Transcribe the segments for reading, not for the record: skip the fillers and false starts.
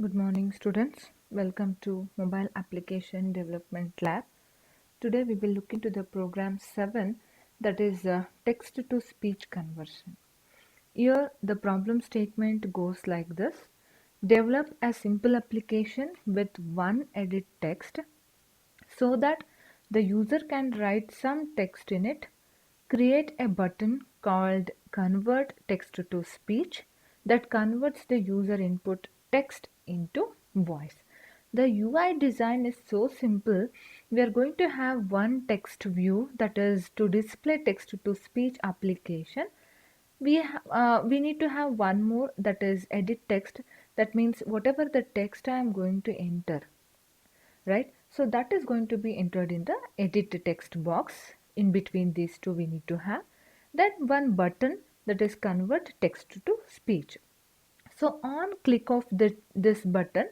Good morning, students. Welcome to Mobile Application Development Lab. Today we will look into the program 7, that is text to speech conversion. Here the problem statement goes like this. Develop a simple application with one edit text so that the user can write some text in it. Create a button called Convert Text to Speech that converts the user input text into voice. The UI design is so simple. We are going to have one text view, that is to display text to speech application. We need to have one more, that is edit text. That means whatever the text I am going to enter, right? So that is going to be entered in the edit text box. In between these two we need to have that one button, that is convert text to speech. So on click of this button,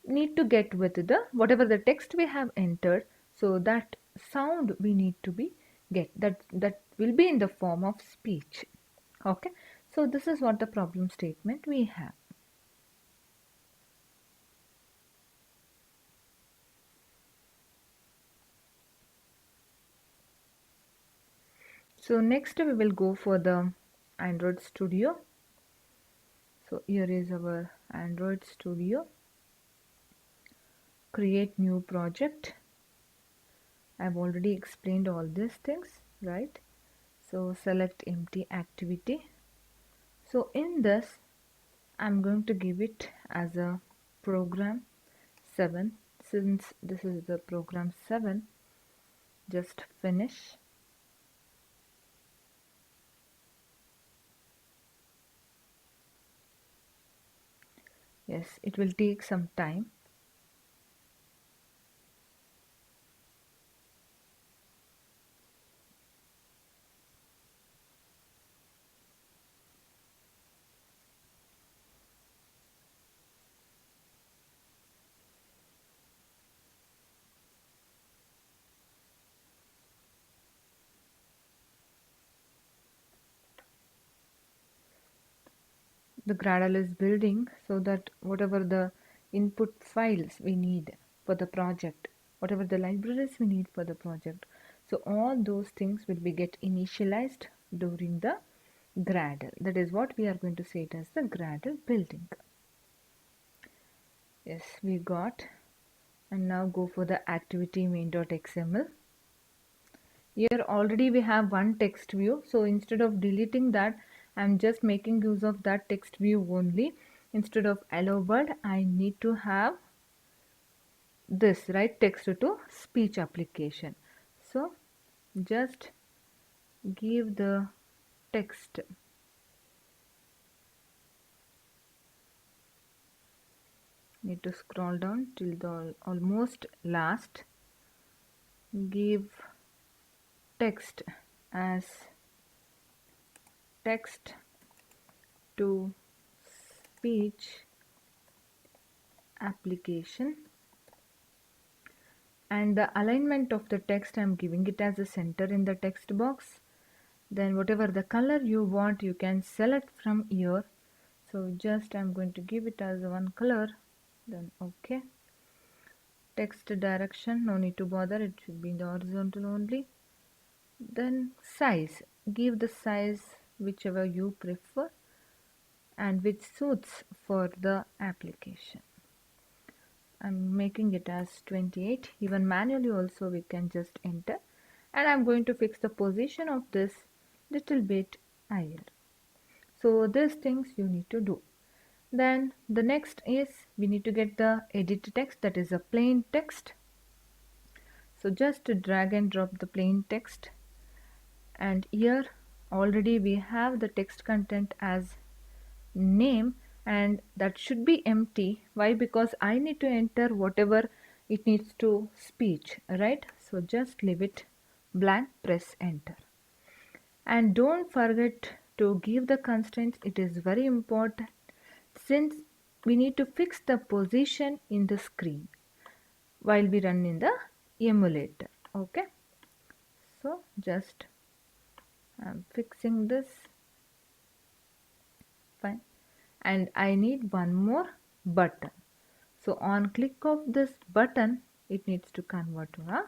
need to get with the whatever the text we have entered, so that sound we need to be get that will be in the form of speech. Okay, so this is what the problem statement we have. So next we will go for the Android Studio. So here is our Android Studio. Create new project. I've already explained all these things, right? So select empty activity. So in this, I'm going to give it as a program 7. Since this is the program 7, just finish. Yes, it will take some time. The Gradle is building so that whatever the input files we need for the project, whatever the libraries we need for the project, so all those things will be get initialized during the Gradle. That is what we are going to say it as the Gradle building. Yes, we got. And now go for the activity main.xml. Here already we have one text view, so instead of deleting that, I'm just making use of that text view only. Instead of hello world, I need to have this, right, text to speech application. So just give the text. Need to scroll down till the almost last. Give text as text to speech application, and the alignment of the text I'm giving it as a center in the text box. Then whatever the color you want, you can select from here. So just I'm going to give it as one color, then okay. Text direction, no need to bother, it should be in the horizontal only. Then size, give the size whichever you prefer and which suits for the application. I'm making it as 28. Even manually also we can just enter, and I'm going to fix the position of this little bit higher. So these things you need to do. Then the next is we need to get the edit text, that is a plain text. So just drag and drop the plain text, and here already we have the text content as name, and that should be empty. Why? Because I need to enter whatever it needs to speech, right? So just leave it blank, press enter, and don't forget to give the constraints. It is very important since we need to fix the position in the screen while we run in the emulator. Okay, so just I'm fixing this. Fine. And I need one more button. So on click of this button, it needs to convert to a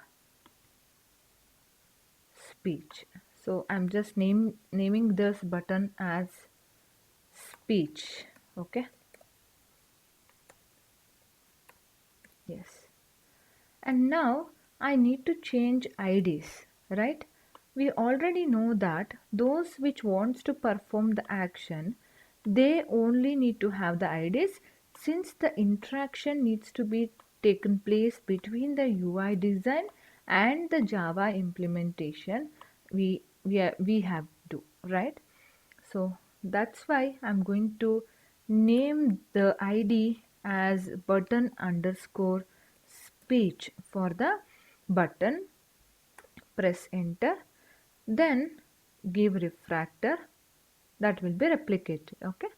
speech. So I'm just naming this button as speech. Okay. Yes. And now I need to change IDs, right? We already know that those which wants to perform the action, they only need to have the IDs, since the interaction needs to be taken place between the UI design and the Java implementation we have to, right? So that's why I'm going to name the ID as button underscore speech for the button. Press enter, then give refractor, that will be replicated. Okay,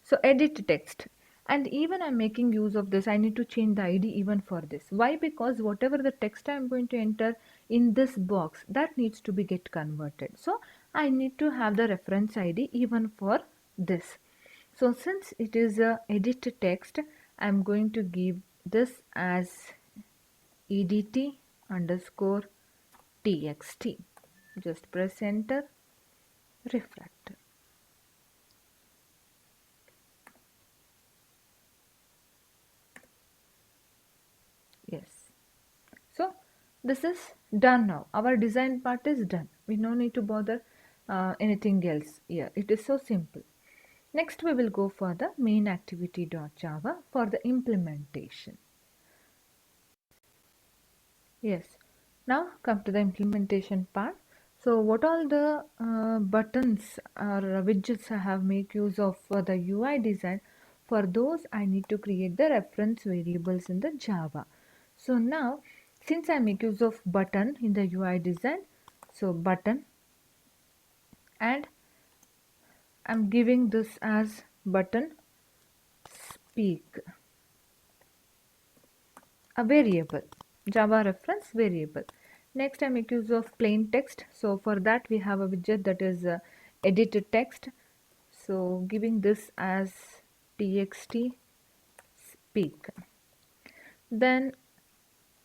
so edit text, and even I'm making use of this, I need to change the ID even for this. Why? Because whatever the text I'm going to enter in this box, that needs to be get converted, so I need to have the reference ID even for this. So since it is a edit text, I'm going to give this as edt underscore txt. Just press enter, refractor. Yes. So this is done now. Our design part is done. We no need to bother anything else here. It is so simple. Next we will go for the main activity.java for the implementation. Yes. Now come to the implementation part. So what all the buttons or widgets I have make use of for the UI design, for those I need to create the reference variables in the Java. So now since I make use of button in the UI design, so button, and I'm giving this as button speak, a variable, Java reference variable. Next I make use of plain text. So for that we have a widget that is edit text. So giving this as txt speak. Then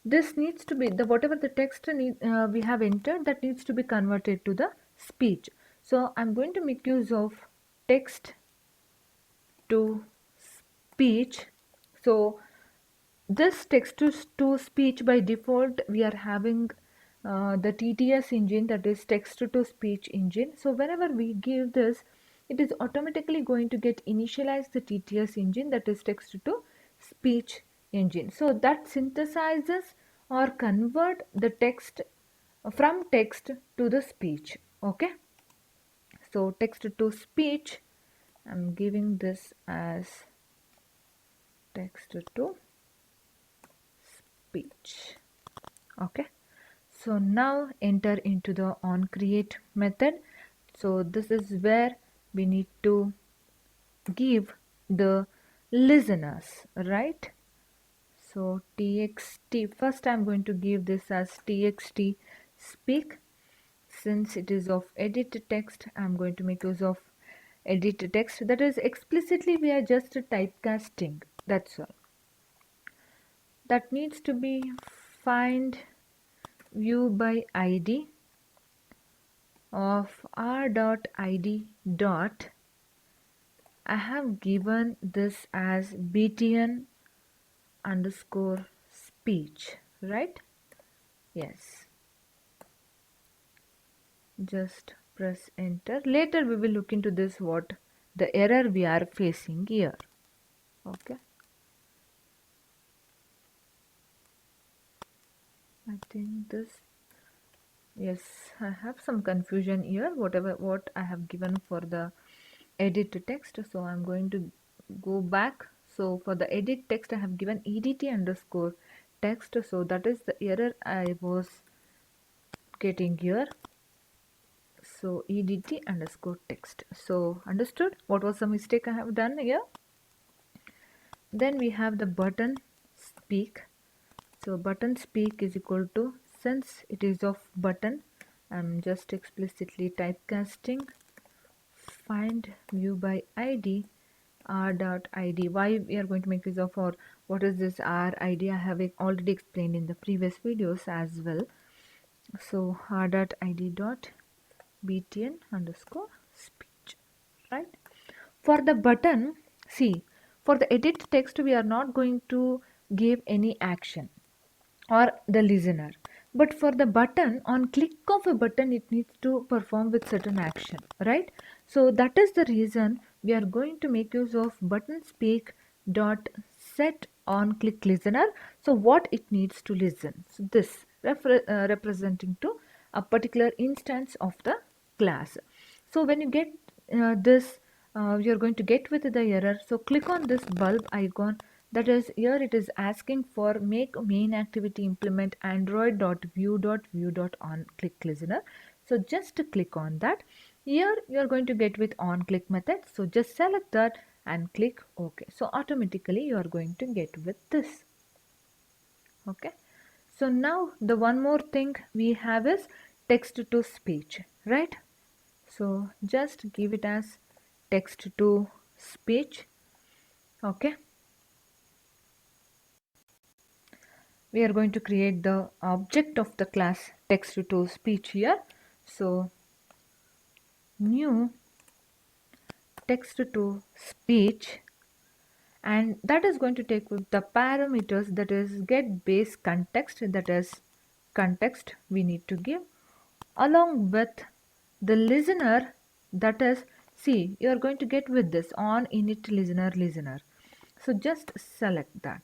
this needs to be the whatever the text we have entered, that needs to be converted to the speech. So I'm going to make use of text to speech. So this text to speech, by default we are having the TTS engine, that is text to speech engine. So whenever we give this, it is automatically going to get initialized the TTS engine, that is text to speech engine. So that synthesizes or convert the text from text to the speech. Okay, so text to speech, I'm giving this as text to speech. Okay, so now enter into the onCreate method. So this is where we need to give the listeners, right? So txt, first I'm going to give this as txt speak. Since it is of edit text, I'm going to make use of edit text, that is explicitly we are just typecasting, that's all. That needs to be find view by id of r.id dot, I have given this as btn underscore speech, right? Yes. Just press enter. Later we will look into this, what the error we are facing here. Okay. I think this, yes, I have some confusion here, whatever what I have given for the edit text. So I'm going to go back. So for the edit text I have given edt underscore text, so that is the error I was getting here. So edt underscore text. So understood what was the mistake I have done here. Then we have the button speak. So button speak is equal to, since it is of button, I'm just explicitly typecasting find view by id r.id. Why we are going to make use of, or what is this r id, I have already explained in the previous videos as well. So r.id dot btn underscore speech, right? For the button, see, for the edit text we are not going to give any action or the listener, but for the button, on click of a button it needs to perform with certain action, right? So that is the reason we are going to make use of button speak dot set on click listener. So what it needs to listen, so this representing to a particular instance of the class. So when you get this, you're going to get with the error. So click on this bulb icon, that is here it is asking for make main activity implement android.view.on click listener. So just click on that. Here you are going to get with on click method. So just select that and click OK. So automatically you are going to get with this. Okay. So now the one more thing we have is text to speech, right? So just give it as text to speech. Okay. We are going to create the object of the class text to speech here. So new text to speech, and that is going to take with the parameters, that is get base context, that is context we need to give, along with the listener, that is, see, you are going to get with this on init listener. So just select that,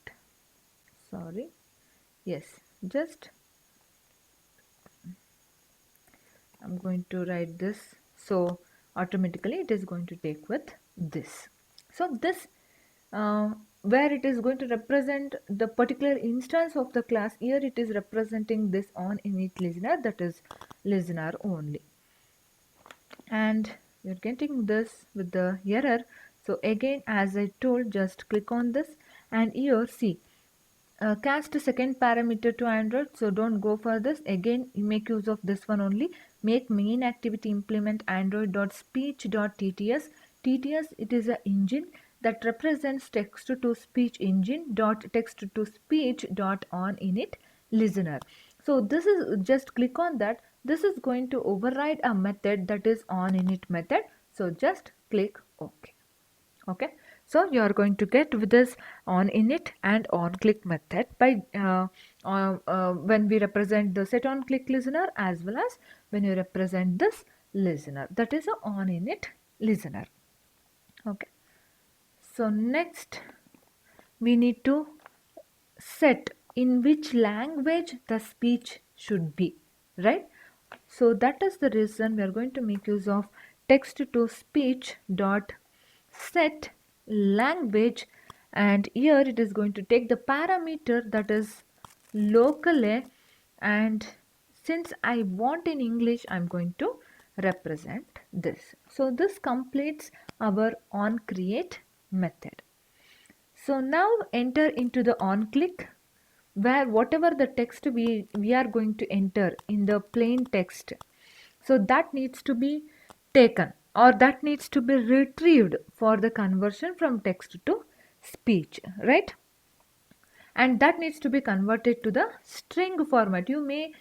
sorry, yes, just I'm going to write this, so automatically it is going to take with this. So this where it is going to represent the particular instance of the class, here it is representing this on init listener, that is listener only, and you're getting this with the error. So again, as I told, just click on this, and here see, cast a second parameter to Android, so don't go for this. Again, you make use of this one only. Make main activity implement android.speech.tts. TTS, it is an engine that represents text to speech engine dot text to speech dot on init listener. So this is, just click on that. This is going to override a method, that is on init method. So just click OK. Okay, so you are going to get with this on init and on click method by when we represent the set on click listener, as well as when you represent this listener, that is a on init listener. Okay, so next we need to set in which language the speech should be, right? So that is the reason we are going to make use of text to speech dot set language, and here it is going to take the parameter, that is locally, and since I want in English, I'm going to represent this. So this completes our on create method. So now enter into the on click, where whatever the text we are going to enter in the plain text, so that needs to be taken, or that needs to be retrieved for the conversion from text to speech, right? And that needs to be converted to the string format. You may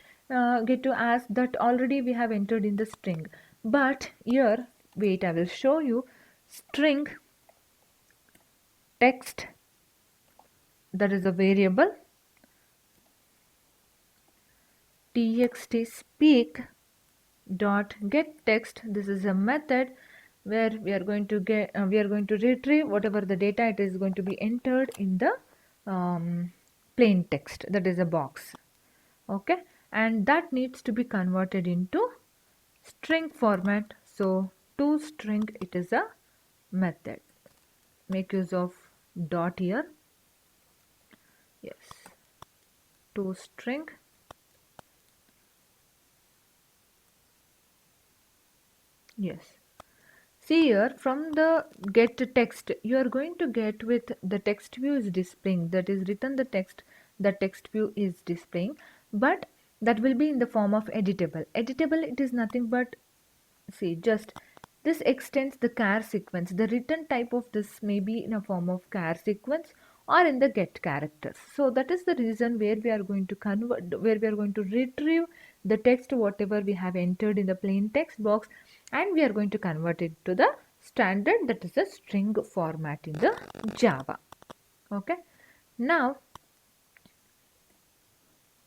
get to ask that already we have entered in the string, but here, wait, I will show you. String text, that is a variable, txt speak dot get text, this is a method where we are going to get we are going to retrieve whatever the data it is going to be entered in the plain text, that is a box. Okay, and that needs to be converted into string format. So to string, it is a method. Make use of dot here. Yes, to string. Yes, see here, from the get text, you are going to get with the text view is displaying, that is written the text, the text view is displaying, but that will be in the form of editable. Editable, it is nothing but, see, just This extends the char sequence. The written type of this may be in a form of char sequence or in the get characters. So that is the reason where we are going to convert, where we are going to retrieve the text whatever we have entered in the plain text box, and we are going to convert it to the standard, that is a string format in the Java. Okay. Now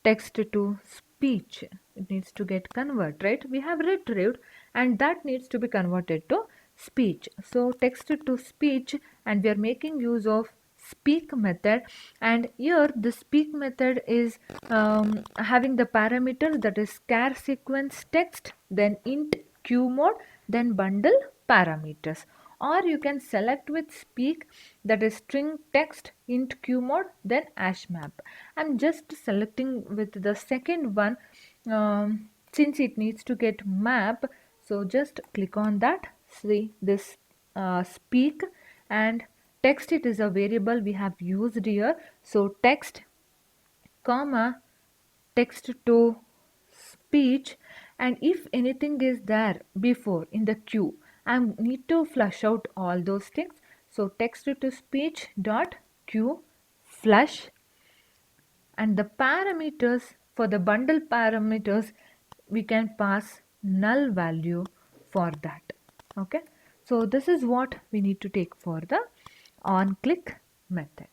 text to speech, it needs to get convert, right? We have retrieved and that needs to be converted to speech. So text to speech, and we are making use of speak method, and here the speak method is having the parameters, that is char sequence text, then int q mode, then bundle parameters. Or you can select with speak, that is string text int q mode, then hash map. I'm just selecting with the second one since it needs to get map. So just click on that, see this speak, and text, it is a variable we have used here. So text comma text to speech, and if anything is there before in the queue, I need to flush out all those things. So text to speech dot queue flush, and the parameters, for the bundle parameters, we can pass null value for that. Okay, so this is what we need to take for the on click method.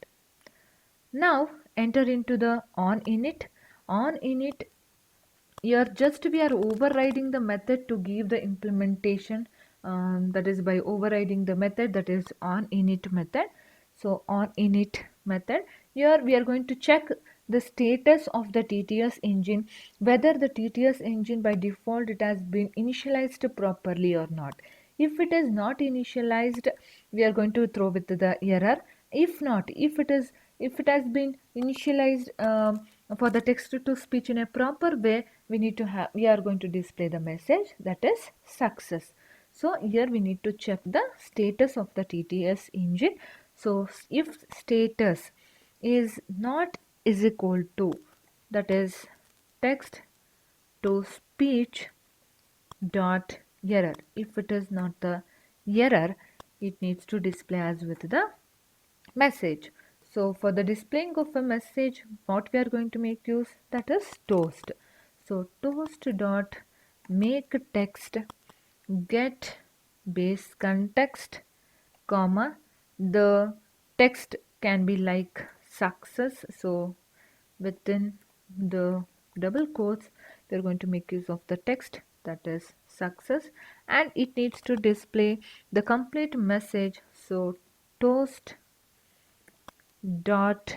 Now enter into the on init. On init, here just we are overriding the method to give the implementation, that is by overriding the method, that is on init method. So on init method, here we are going to check the status of the TTS engine, whether the TTS engine by default it has been initialized properly or not. If it is not initialized, we are going to throw with the error. If not, if it has been initialized for the text to speech in a proper way, we are going to display the message, that is success. So here we need to check the status of the TTS engine. So if status is not is equal to, that is text to speech dot error, if it is not the error, it needs to display as with the message. So for the displaying of a message, what we are going to make use, that is toast. So toast dot make text get base context, comma, the text can be like success. So within the double quotes, we are going to make use of the text, that is success, and it needs to display the complete message. So toast dot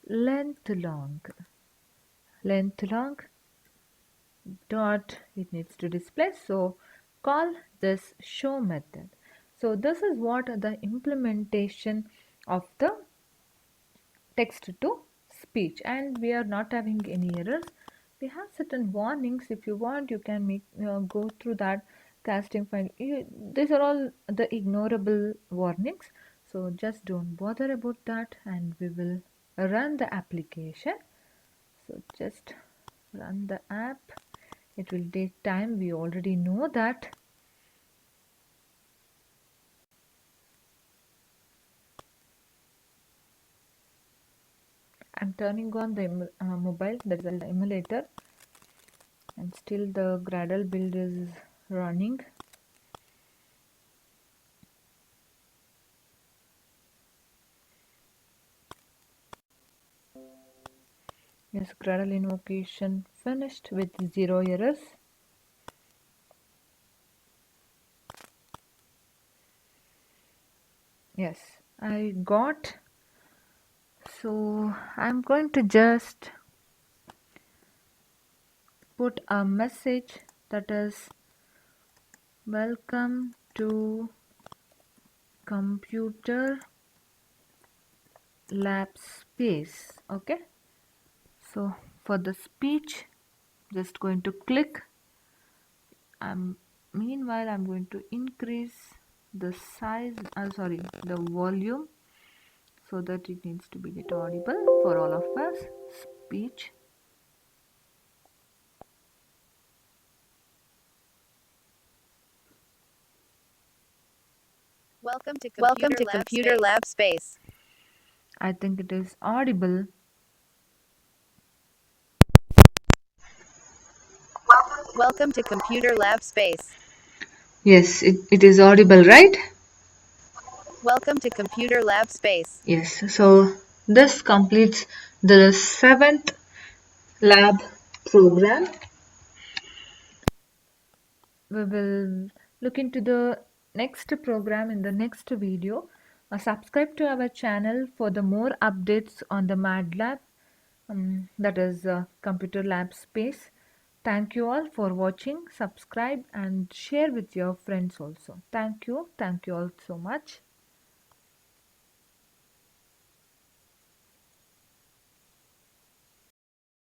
length long, length long dot, it needs to display. So call this show method. So this is what the implementation of the text to speech, and we are not having any errors. We have certain warnings. If you want, you can make go through that casting file. These are all the ignorable warnings, so just don't bother about that, and we will run the application. So just run the app. It will take time, we already know that. I'm turning on the mobile, that is the emulator, and still the Gradle build is running. Yes, Gradle invocation finished with 0 errors. Yes, I got. So I'm going to just put a message, that is welcome to computer lab space. Okay, so for the speech, just going to click. Meanwhile I'm going to increase the size, the volume, so that it needs to be get audible for all of us. Speech. Welcome to Computer Lab Space. I think it is audible. Welcome to Computer Lab Space. Yes, it is audible, right? Welcome to Computer Lab Space. Yes, so this completes the seventh lab program. We will look into the next program in the next video. Subscribe to our channel for the more updates on the Mad Lab, that is Computer Lab Space. Thank you all for watching. Subscribe and share with your friends also. Thank you. Thank you all so much.